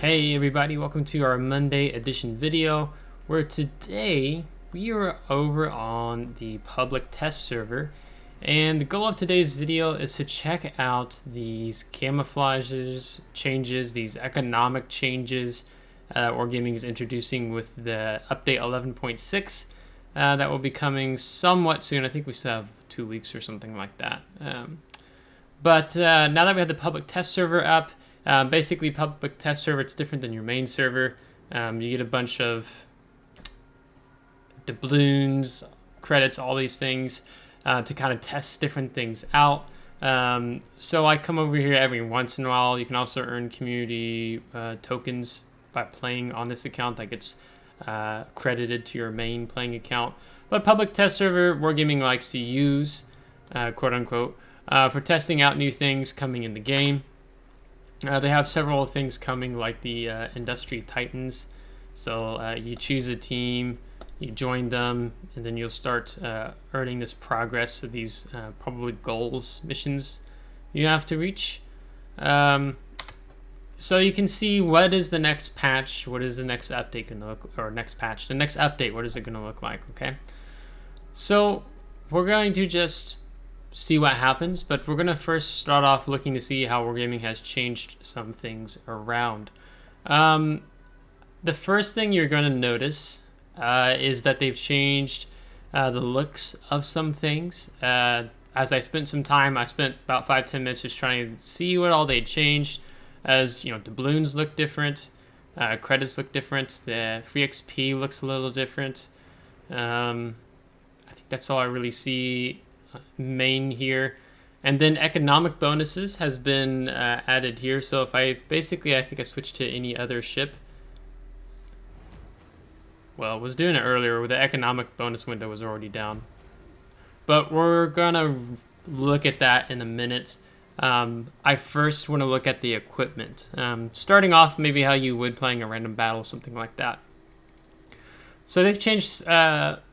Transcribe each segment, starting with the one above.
Hey everybody, welcome to our Monday edition video, where today we are over on the public test server, and the goal of today's video is to check out these camouflages changes, these economic changes Wargaming is introducing with the update 11.6 that will be coming somewhat soon. I think we still have 2 weeks or something like that. But now that we have the public test server up, basically public test server, it's different than your main server. You get a bunch of doubloons, credits, all these things to kind of test different things out. So I come over here every once in a while. You can also earn community tokens by playing on this account that gets credited to your main playing account. But public test server, Wargaming likes to use, quote unquote, for testing out new things coming in the game. They have several things coming, like the Industry Titans. So you choose a team, you join them, and then you'll start earning this progress of these probably goals, missions you have to reach. So you can see what is the next patch, what is the next update going to look, or next patch, the next update, what is it going to look like, okay? So we're going to just see what happens, but we're going to first start off looking to see how Wargaming has changed some things around. The first thing you're going to notice is that they've changed the looks of some things. As I spent some time, I spent about 5-10 minutes just trying to see what all they changed. As you know, doubloons look different, credits look different, the free XP looks a little different. I think that's all I really see main here. And then economic bonuses has been added here. So if I think I switched to any other ship. Well, I was doing it earlier where the economic bonus window was already down. But we're gonna look at that in a minute. I first want to look at the equipment. Starting off maybe how you would playing a random battle, something like that. So they've changed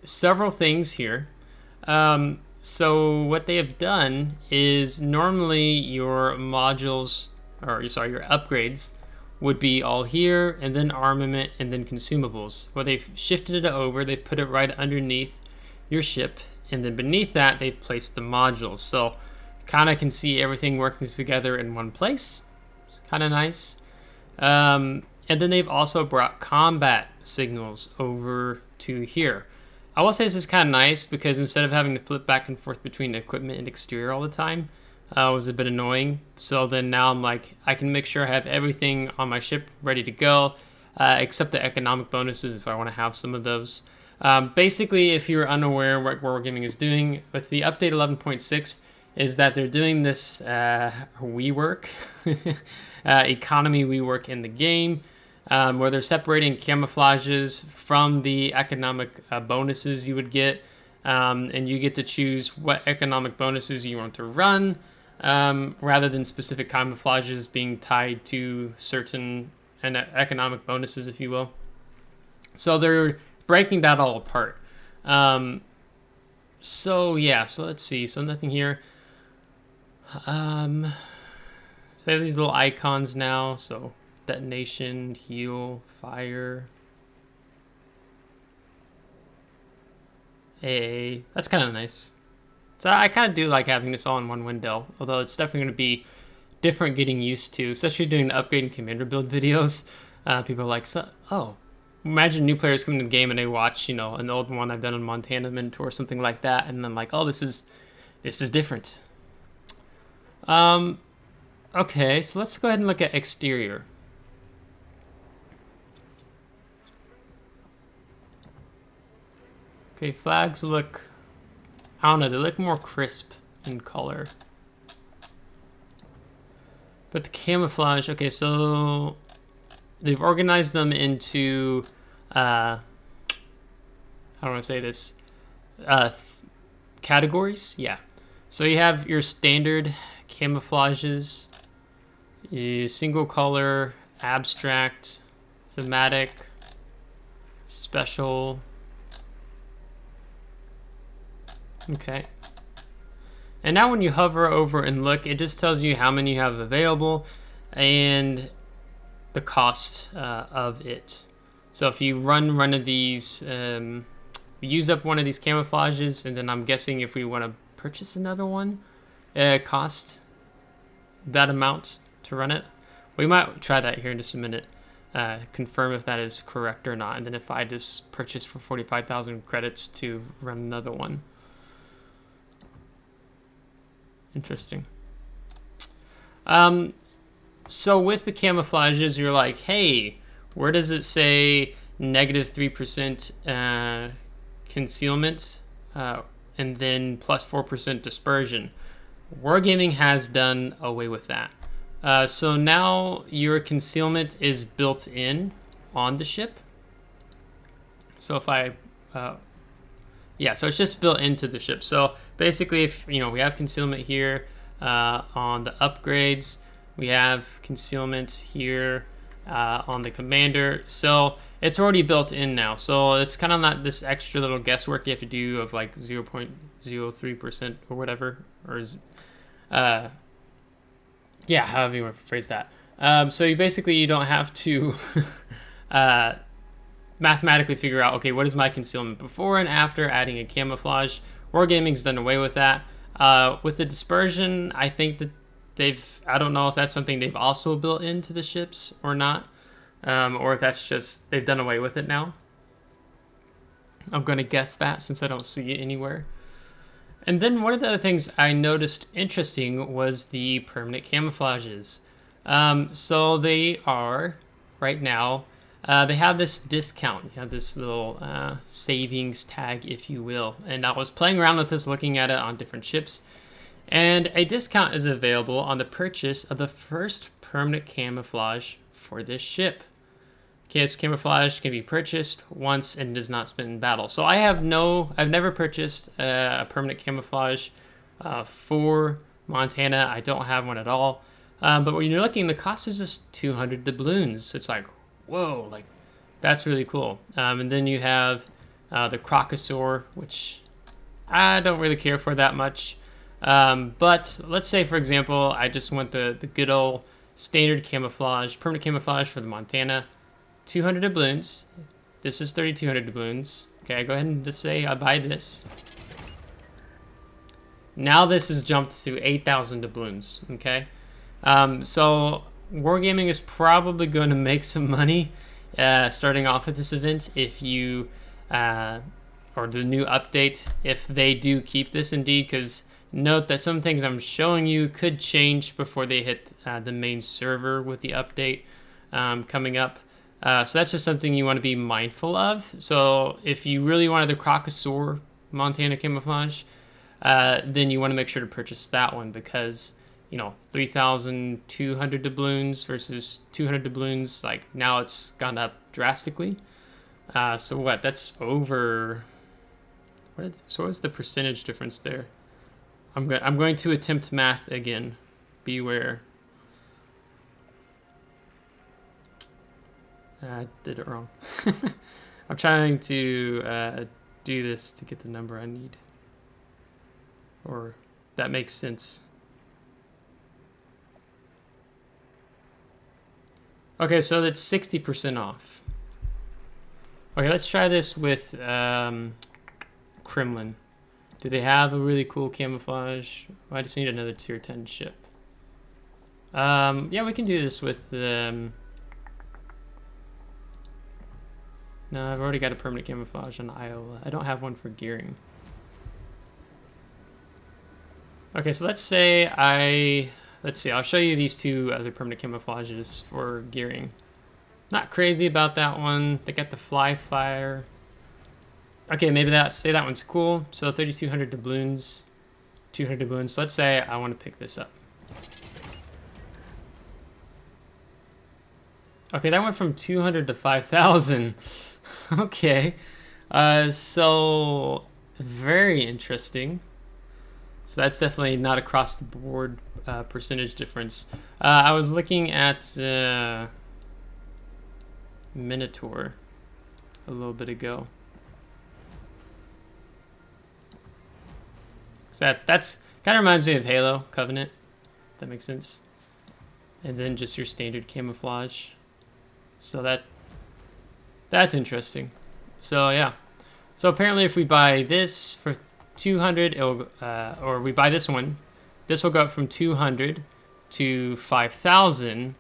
several things here. So what they have done is normally your modules, or sorry, your upgrades would be all here, and then armament, and then consumables. Well, they've shifted it over, they've put it right underneath your ship, and then beneath that they've placed the modules. So kind of can see everything working together in one place. It's kind of nice. And then they've also brought combat signals over to here. I will say this is kind of nice because instead of having to flip back and forth between equipment and exterior all the time, was a bit annoying. So then now I'm like, I can make sure I have everything on my ship ready to go, except the economic bonuses if I want to have some of those. Basically, if you're unaware what Wargaming is doing with the update 11.6, is that they're doing this Rework, economy rework in the game, where they're separating camouflages from the economic bonuses you would get, and you get to choose what economic bonuses you want to run, rather than specific camouflages being tied to certain economic bonuses, if you will. So they're breaking that all apart. So yeah, so let's see. So nothing here. So they have these little icons now. So detonation, heal, fire, AA. That's kind of nice. So I kind of do like having this all in one window, although it's definitely going to be different getting used to, especially doing the upgrade and commander build videos. People are like, oh, imagine new players come into the game and they watch, you know, an old one I've done on Montana Mint or something like that, and then like, oh, this is different. Okay, so let's go ahead and look at exterior. Okay, flags look, I don't know, they look more crisp in color. But the camouflage, okay, so they've organized them into, how do I say this, categories, yeah. So you have your standard camouflages, single color, abstract, thematic, special. Okay. And now when you hover over and look, it just tells you how many you have available. And the cost of it. So if you run one of these, use up one of these camouflages, and then I'm guessing if we want to purchase another one, it costs that amount to run it. We might try that here in just a minute, confirm if that is correct or not, and then if I just purchase for 45,000 credits to run another one. Interesting. So with the camouflages, you're like, hey, where does it say -3% concealment and then plus 4% dispersion? Wargaming has done away with that. So now your concealment is built in on the ship. So if I, yeah, so it's just built into the ship. So basically, if we have concealment here on the upgrades, we have concealment here on the commander. So it's already built in now. So it's kind of not this extra little guesswork you have to do of like 0.03% or whatever, or yeah, however you want to phrase that. So you don't have to mathematically figure out, okay, what is my concealment before and after adding a camouflage. Wargaming's done away with that. With the dispersion, I think that I don't know if that's something they've also built into the ships or not, or if that's just, they've done away with it now. I'm going to guess that since I don't see it anywhere. And then one of the other things I noticed interesting was the permanent camouflages. So they are, right now, they have this discount. You have this little savings tag, if you will. And I was playing around with this, looking at it on different ships. And a discount is available on the purchase of the first permanent camouflage for this ship. Okay, this camouflage can be purchased once and does not spend in battle. So I've never purchased a permanent camouflage for Montana. I don't have one at all. But when you're looking, the cost is just 200 doubloons. It's like, whoa, like that's really cool. And then you have the Crocosaur, which I don't really care for that much. But let's say, for example, I just want the good old standard camouflage, permanent camouflage for the Montana. 200 doubloons. This is 3,200 doubloons. Okay, go ahead and just say I buy this. Now this has jumped to 8,000 doubloons. Okay, so Wargaming is probably going to make some money starting off with this event if you or the new update if they do keep this indeed, because note that some things I'm showing you could change before they hit the main server with the update coming up. So that's just something you want to be mindful of. So if you really wanted the Crocosaur Montana camouflage, then you want to make sure to purchase that one because, 3,200 doubloons versus 200 doubloons, like now it's gone up drastically. So what? That's over. So what's the percentage difference there? I'm going to attempt math again. Beware. I did it wrong. I'm trying to do this to get the number I need. Or that makes sense. Okay, so that's 60% off. Okay, let's try this with Kremlin. Do they have a really cool camouflage? Oh, I just need another tier 10 ship. Yeah, we can do this with no, I've already got a permanent camouflage on Iowa. I don't have one for gearing. Okay, so let's say I'll show you these two other permanent camouflages for gearing. Not crazy about that one. They got the fly fire. Okay, maybe say that one's cool. So 3,200 doubloons, 200 doubloons. So let's say I want to pick this up. Okay, that went from 200 to 5,000. Okay, so very interesting. So that's definitely not across the board percentage difference. I was looking at Minotaur a little bit ago. So that's kind of reminds me of Halo Covenant. If that makes sense. And then just your standard camouflage. So that's interesting. So yeah. So apparently if we buy this for 200, it'll, or we buy this one, this will go up from 200 to 5,000,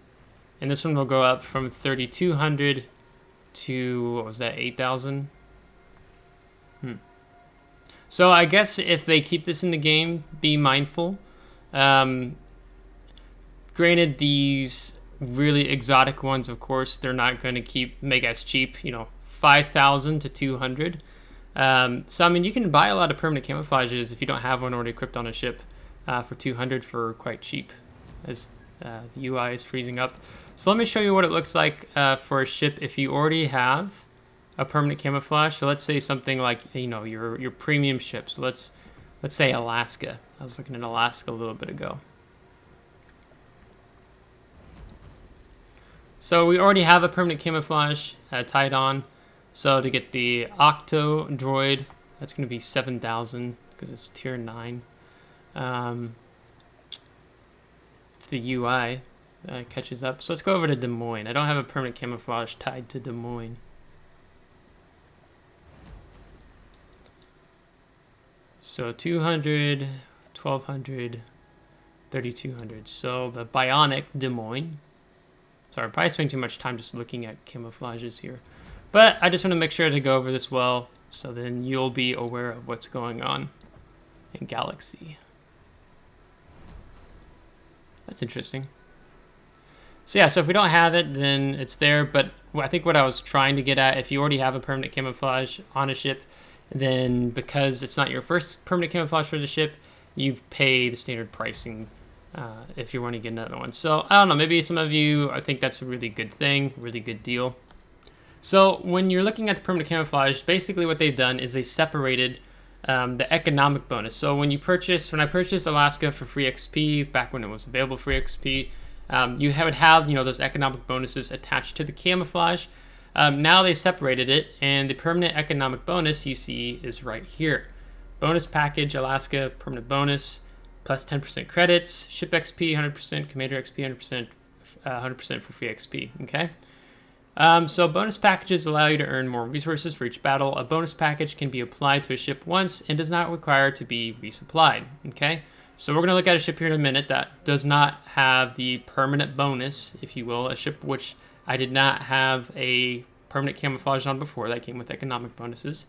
and this one will go up from 3,200 to, what was that, 8,000? So I guess if they keep this in the game, be mindful. Granted, these really exotic ones, of course, they're not going to make as cheap, you know, 5,000 to 200. So I mean, you can buy a lot of permanent camouflages if you don't have one already equipped on a ship for 200 for quite cheap, as the UI is freezing up. So let me show you what it looks like for a ship if you already have a permanent camouflage. So let's say something like, you know, your premium ship. So let's say Alaska. I was looking at Alaska a little bit ago. So we already have a permanent camouflage tied on. So to get the Octo droid, that's going to be 7,000 because it's tier 9. If the UI catches up. So let's go over to Des Moines. I don't have a permanent camouflage tied to Des Moines. So 200, 1,200, 3,200. So the Bionic Des Moines. Sorry, I'm probably spending too much time just looking at camouflages here. But I just want to make sure to go over this well, so then you'll be aware of what's going on in Galaxy. That's interesting. So yeah, so if we don't have it, then it's there. But I think what I was trying to get at, if you already have a permanent camouflage on a ship, then because it's not your first permanent camouflage for the ship, you pay the standard pricing if you want to get another one. So I don't know, maybe some of you, I think that's a really good thing, really good deal. So when you're looking at the permanent camouflage, basically what they've done is they separated the economic bonus. So when I purchased Alaska for free XP, back when it was available free XP, you would have, you know, those economic bonuses attached to the camouflage. Now they separated it, and the permanent economic bonus you see is right here. Bonus package, Alaska, permanent bonus, plus 10% credits, ship XP 100%, commander XP 100% for free XP, okay? So bonus packages allow you to earn more resources for each battle. A bonus package can be applied to a ship once and does not require to be resupplied, okay? So we're going to look at a ship here in a minute that does not have the permanent bonus, if you will, a ship which I did not have a permanent camouflage on before that came with economic bonuses.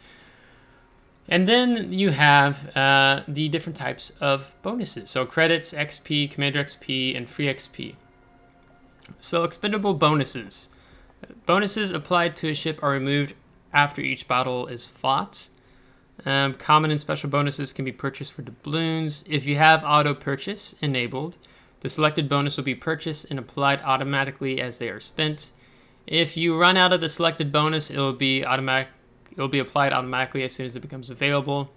And then you have the different types of bonuses. So credits, XP, commander XP, and free XP. So expendable bonuses. Bonuses applied to a ship are removed after each battle is fought. Common and special bonuses can be purchased for doubloons. If you have auto purchase enabled, the selected bonus will be purchased and applied automatically as they are spent. If you run out of the selected bonus, it will be applied automatically as soon as it becomes available.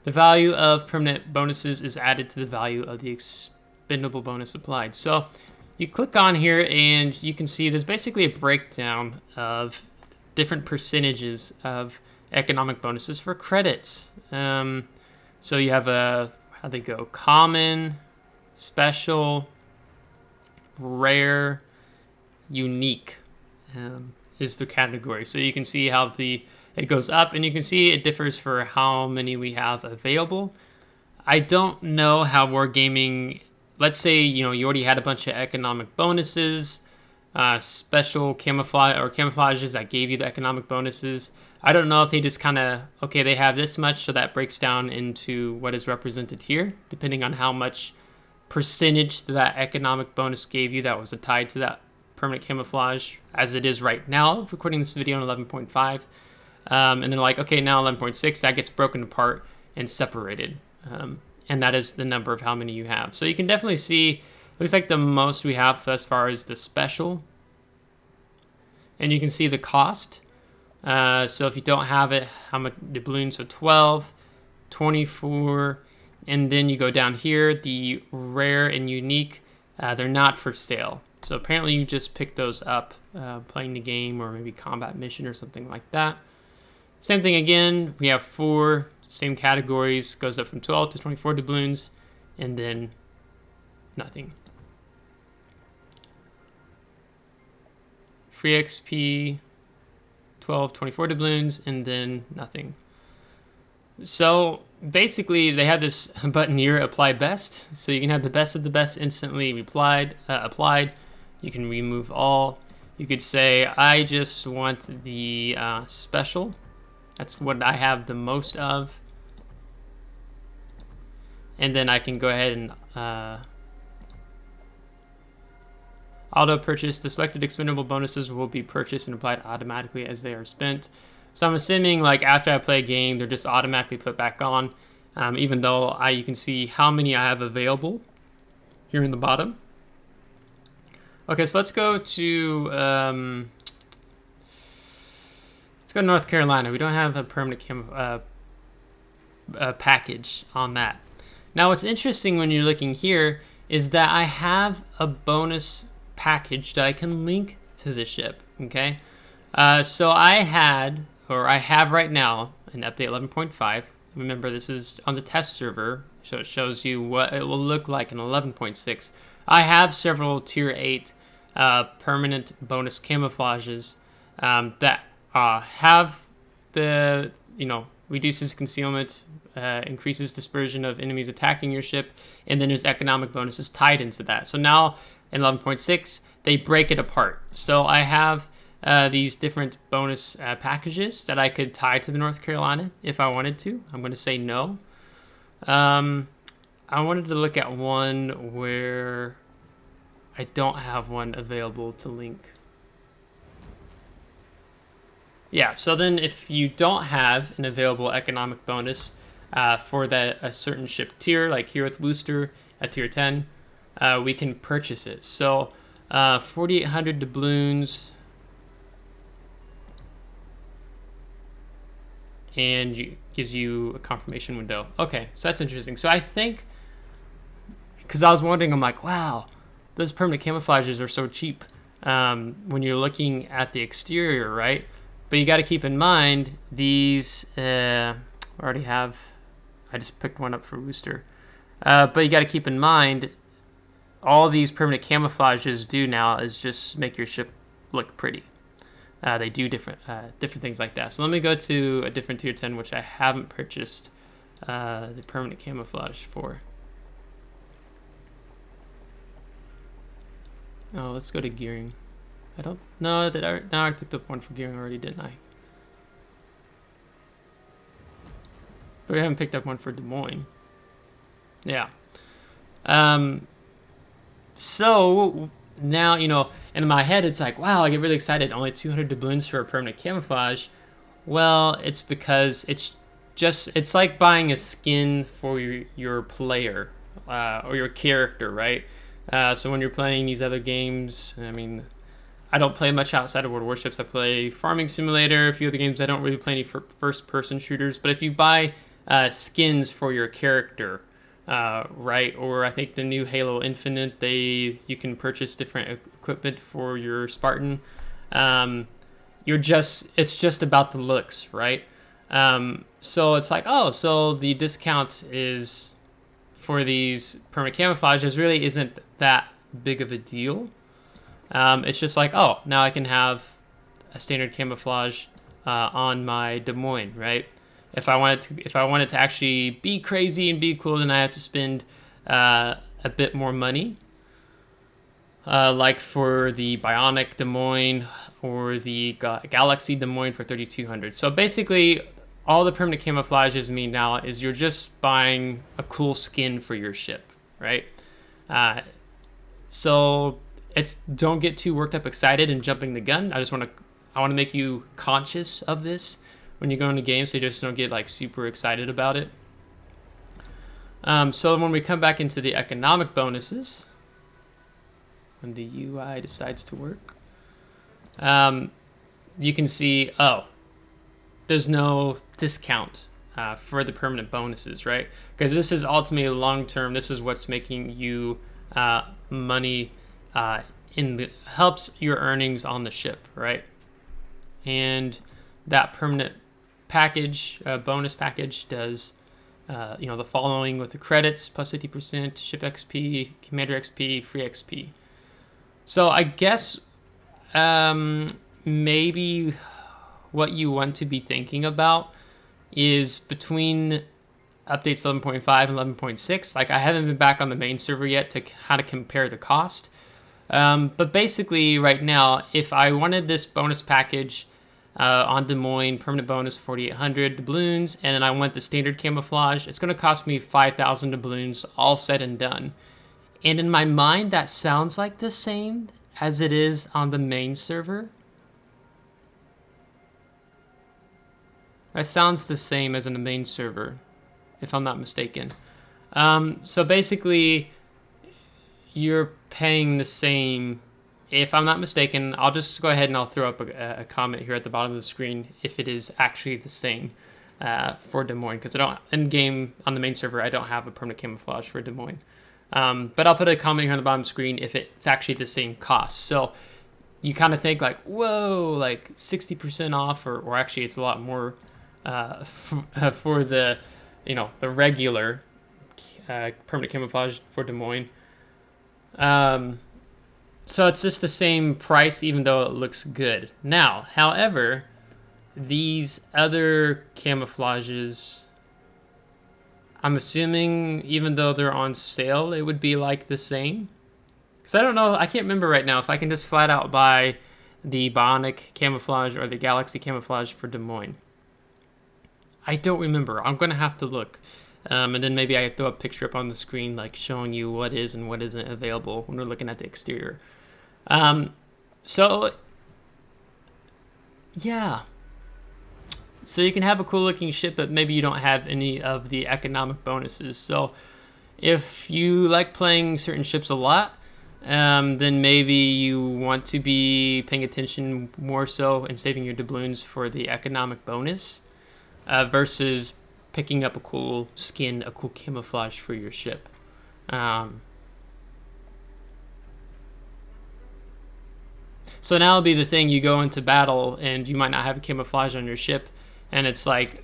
The value of permanent bonuses is added to the value of the expendable bonus applied. So you click on here and you can see there's basically a breakdown of different percentages of economic bonuses for credits. So you have how they go, common, special, rare, unique is the category. So you can see how it goes up, and you can see it differs for how many we have available. I don't know how Wargaming, let's say, you know, you already had a bunch of economic bonuses, special camouflage or camouflages that gave you the economic bonuses. I don't know if they just kind of, okay, they have this much, so that breaks down into what is represented here, depending on how much percentage that economic bonus gave you that was tied to that permanent camouflage, as it is right now, recording this video on 11.5. And then like, okay, now 11.6, that gets broken apart and separated. And that is the number of how many you have. So you can definitely see, looks like the most we have as far as the special. And you can see the cost. So if you don't have it, how much the balloons, so 12, 24, and then you go down here, the rare and unique, they're not for sale. So apparently you just pick those up playing the game, or maybe combat mission or something like that. Same thing again, we have 4 same categories, goes up from 12 to 24 doubloons, and then nothing. free XP, 12, 24 doubloons, and then nothing. So basically, they have this button here, apply best. So you can have the best of the best instantly applied. You can remove all. You could say, I just want the special. That's what I have the most of. And then I can go ahead and auto purchase. The selected expendable bonuses will be purchased and applied automatically as they are spent. So I'm assuming like after I play a game, they're just automatically put back on, even though you can see how many I have available here in the bottom. Okay, so let's go to North Carolina. We don't have a permanent package on that. Now, what's interesting when you're looking here is that I have a bonus package that I can link to the ship. Okay, so I have right now an update 11.5. Remember, this is on the test server, so it shows you what it will look like in 11.6. I have several tier 8 permanent bonus camouflages that have the, reduces concealment, increases dispersion of enemies attacking your ship, and then there's economic bonuses tied into that. So now in 11.6, they break it apart. So I have these different bonus packages that I could tie to the North Carolina if I wanted to. I'm going to say no. I wanted to look at one where I don't have one available to link. Yeah, so then if you don't have an available economic bonus for a certain ship tier, like here with Booster at tier 10, we can purchase it. So 4,800 doubloons, and gives you a confirmation window. Okay, so that's interesting. So I think, because I was wondering, I'm like, wow, those permanent camouflages are so cheap when you're looking at the exterior, right? But you got to keep in mind these. I just picked one up for Booster. But you got to keep in mind, all these permanent camouflages do now is just make your ship look pretty. They do different things like that. So let me go to a different tier 10, which I haven't purchased the permanent camouflage for. Oh, let's go to gearing. I don't know that I picked up one for gearing already, didn't I? But we haven't picked up one for Des Moines. Yeah. So now, in my head, it's like, wow, I get really excited. Only 200 doubloons for a permanent camouflage. Well, it's because it's like buying a skin for your player or your character, right? So when you're playing these other games, I mean, I don't play much outside of World Warships. I play Farming Simulator, a few other games. I don't really play any first-person shooters. But if you buy skins for your character, right, or I think the new Halo Infinite, you can purchase different equipment for your Spartan. It's just about the looks, right? So it's like, oh, so the discount is for these permanent camouflages really isn't that big of a deal. It's just like, oh, now I can have a standard camouflage on my Des Moines, right? If I wanted to actually be crazy and be cool, then I have to spend a bit more money, like for the Bionic Des Moines or the Galaxy Des Moines for 3,200. So basically, all the permanent camouflages mean now is you're just buying a cool skin for your ship, right? So don't get too worked up, excited, and jumping the gun. I want to make you conscious of this when you go into games, so you just don't get like super excited about it. So when we come back into the economic bonuses, when the UI decides to work, you can see, oh, there's no discount for the permanent bonuses, right? Because this is ultimately long term. This is what's making you money. Helps your earnings on the ship, right? And that permanent package, bonus package, does the following with the credits: plus 50%, ship XP, commander XP, free XP. So I guess maybe what you want to be thinking about is between updates 11.5 and 11.6. Like, I haven't been back on the main server yet to how to compare the cost. But basically, right now, if I wanted this bonus package on Des Moines, permanent bonus 4,800 doubloons, and then I want the standard camouflage, it's going to cost me 5,000 doubloons, all said and done. And in my mind, that sounds like the same as it is on the main server. That sounds the same as in the main server, if I'm not mistaken. So basically, you're paying the same. If I'm not mistaken, I'll just go ahead and I'll throw up a comment here at the bottom of the screen if it is actually the same for Des Moines, because I don't, in game on the main server, I don't have a permanent camouflage for Des Moines. But I'll put a comment here on the bottom of the screen if it's actually the same cost. So you kind of think like, whoa, like 60% off, or actually it's a lot more for the, the regular permanent camouflage for Des Moines. So it's just the same price, even though it looks good. Now, however, these other camouflages, I'm assuming even though they're on sale, it would be like the same. Because I don't know, I can't remember right now if I can just flat out buy the Bionic camouflage or the Galaxy camouflage for Des Moines. I don't remember. I'm going to have to look. And then maybe I throw a picture up on the screen, like showing you what is and what isn't available when we're looking at the exterior. So yeah. So you can have a cool looking ship, but maybe you don't have any of the economic bonuses. So if you like playing certain ships a lot, then maybe you want to be paying attention more so and saving your doubloons for the economic bonus versus picking up a cool skin, a cool camouflage for your ship. So now will be the thing, you go into battle and you might not have a camouflage on your ship, and it's like,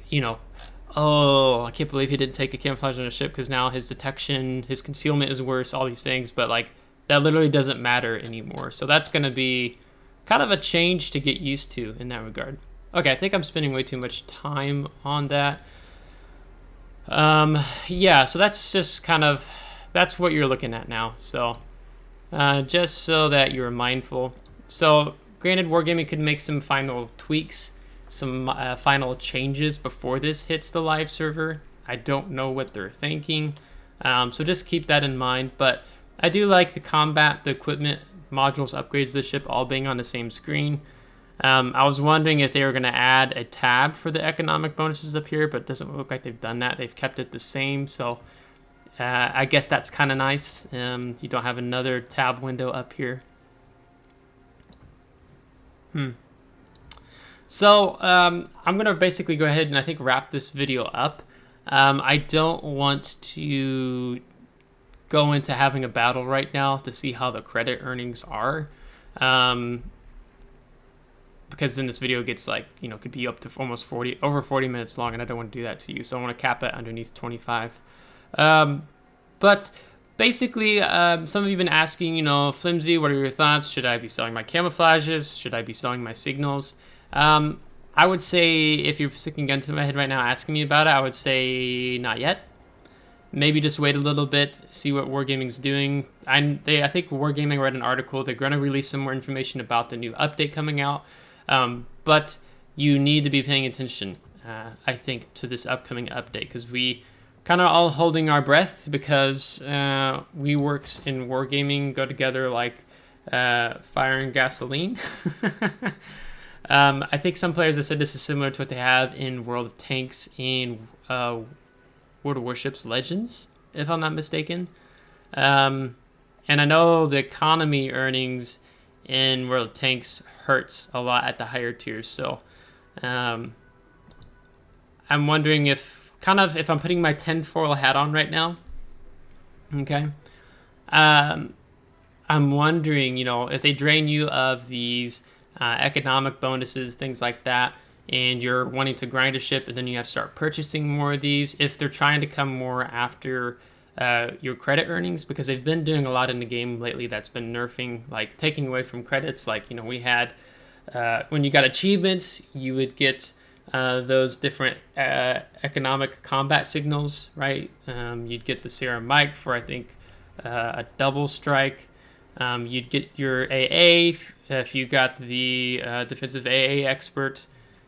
oh, I can't believe he didn't take a camouflage on his ship because now his detection, his concealment is worse, all these things, but like that literally doesn't matter anymore. So that's going to be kind of a change to get used to in that regard. Okay, I think I'm spending way too much time on that. Yeah, so that's just kind of, that's what you're looking at now. So just so that you're mindful. So granted, Wargaming could make some final tweaks, some final changes before this hits the live server. I don't know what they're thinking. So just keep that in mind. But I do like the combat, the equipment, modules, upgrades of the ship all being on the same screen. I was wondering if they were going to add a tab for the economic bonuses up here, but it doesn't look like they've done that. They've kept it the same, so I guess that's kind of nice. You don't have another tab window up here. So I'm going to basically go ahead and I think wrap this video up. I don't want to go into having a battle right now to see how the credit earnings are. Because then this video gets like, could be up to almost over 40 minutes long, and I don't want to do that to you. So I want to cap it underneath 25. But basically, some of you have been asking, Flimsy, what are your thoughts? Should I be selling my camouflages? Should I be selling my signals? I would say, if you're sticking gun to my head right now asking me about it, I would say not yet. Maybe just wait a little bit, see what Wargaming's doing. I think Wargaming read an article. They're going to release some more information about the new update coming out. But you need to be paying attention, I think, to this upcoming update, because we kind of all holding our breath because Reworks and Wargaming go together like fire and gasoline. I think some players have said this is similar to what they have in World of Tanks in World of Warships Legends, if I'm not mistaken. And I know the economy earnings in World of Tanks hurts a lot at the higher tiers, so I'm wondering if I'm putting my tinfoil hat on right now, okay, I'm wondering, if they drain you of these economic bonuses, things like that, and you're wanting to grind a ship and then you have to start purchasing more of these, if they're trying to come more after your credit earnings, because they've been doing a lot in the game lately that's been nerfing, like taking away from credits. Like, you know, we had when you got achievements, you would get those different economic combat signals, right? You'd get the Serum Mic for, I think, a double strike. You'd get your AA if you got the defensive AA expert,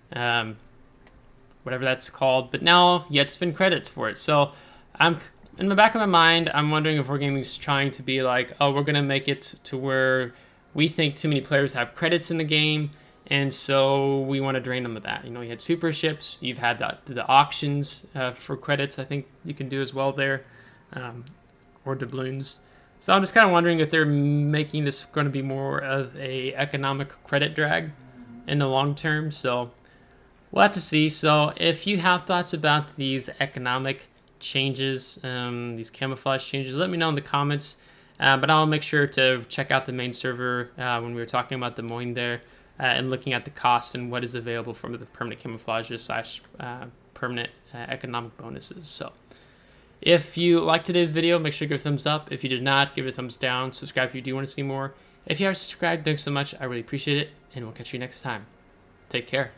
whatever that's called. But now you have to spend credits for it. So I'm in the back of my mind, I'm wondering if Wargaming's trying to be like, oh, we're gonna make it to where we think too many players have credits in the game, and so we want to drain them of that. You know, you had super ships, you've had the auctions for credits. I think you can do as well there, or doubloons. So I'm just kind of wondering if they're making this going to be more of a economic credit drag in the long term. So we'll have to see. So if you have thoughts about these economic changes, these camouflage changes, let me know in the comments. But I'll make sure to check out the main server when we were talking about Des Moines there, and looking at the cost and what is available from the permanent camouflages slash permanent economic bonuses. So if you liked today's video, make sure to give a thumbs up. If you did not, give it a thumbs down. Subscribe if you do want to see more. If you are subscribed, thanks so much. I really appreciate it, and we'll catch you next time. Take care.